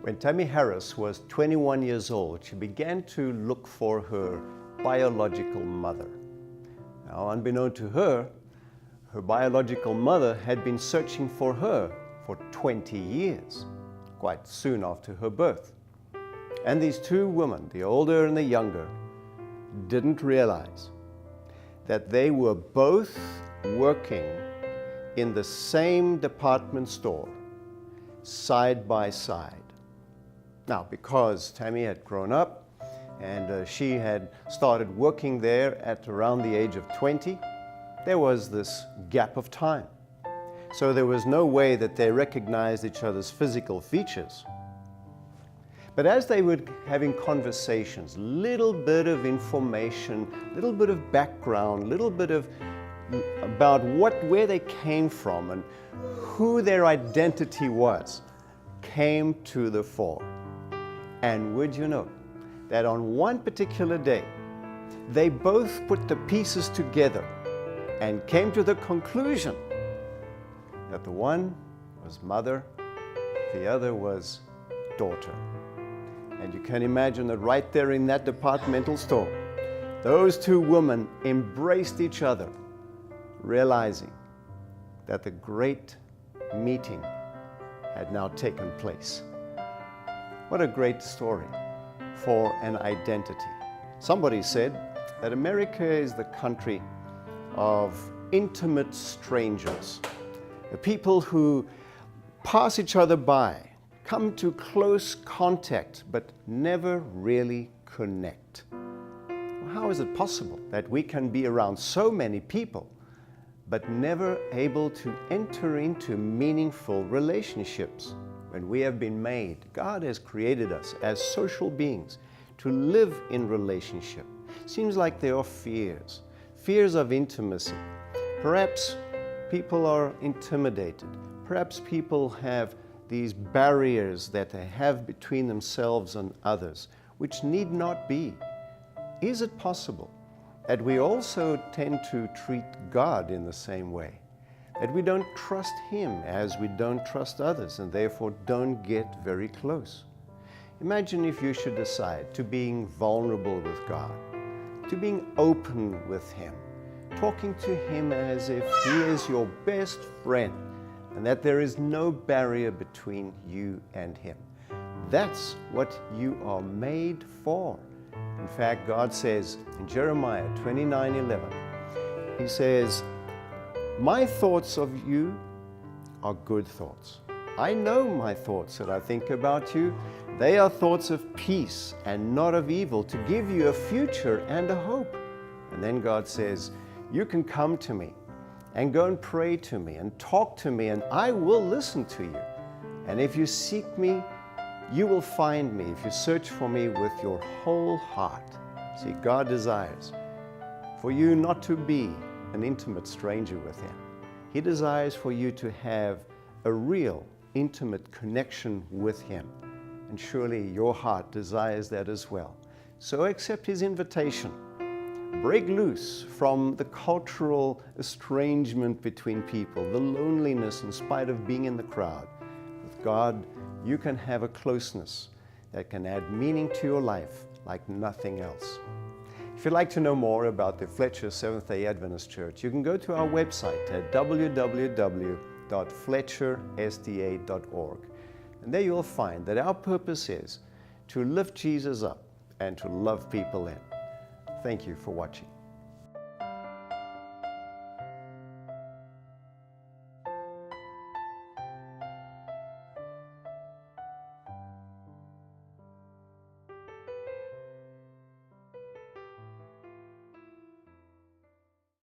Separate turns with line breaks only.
When Tammy Harris was 21 years old, she began to look for her biological mother. Now, unbeknown to her, her biological mother had been searching for her for 20 years, quite soon after her birth. And these two women, the older and the younger, didn't realize that they were both working in the same department store, side by side. Now, because Tammy had grown up and she had started working there at around the age of 20, there was this gap of time. So there was no way that they recognized each other's physical features. But as they were having conversations, little bit of information, little bit of background, little bit of about where they came from and who their identity was, came to the fore. And would you know that on one particular day, they both put the pieces together and came to the conclusion that the one was mother, the other was daughter. And you can imagine that right there in that departmental store, those two women embraced each other, realizing that the great meeting had now taken place. What a great story for an identity. Somebody said that America is the country of intimate strangers, the people who pass each other by, come to close contact, but never really connect. Well, how is it possible that we can be around so many people, but never able to enter into meaningful relationships? When we have been made, God has created us as social beings to live in relationship. Seems like there are fears of intimacy. Perhaps people are intimidated. Perhaps people have these barriers that they have between themselves and others, which need not be. Is it possible that we also tend to treat God in the same way? That we don't trust Him as we don't trust others and therefore don't get very close? Imagine if you should decide to being vulnerable with God, to being open with Him, talking to Him as if He is your best friend and that there is no barrier between you and Him. That's what you are made for. In fact, God says in Jeremiah 29:11, He says, "My thoughts of you are good thoughts. I know my thoughts that I think about you. They are thoughts of peace and not of evil, to give you a future and a hope." And then God says, you can come to me and go and pray to me and talk to me, and I will listen to you. And if you seek me, you will find me if you search for me with your whole heart. See, God desires for you not to be an intimate stranger with Him. He desires for you to have a real intimate connection with Him. And surely your heart desires that as well. So accept His invitation. Break loose from the cultural estrangement between people, the loneliness in spite of being in the crowd. With God, you can have a closeness that can add meaning to your life like nothing else. If you'd like to know more about the Fletcher Seventh-day Adventist Church, you can go to our website at www.fletchersda.org. And there you'll find that our purpose is to lift Jesus up and to love people in. Thank you for watching.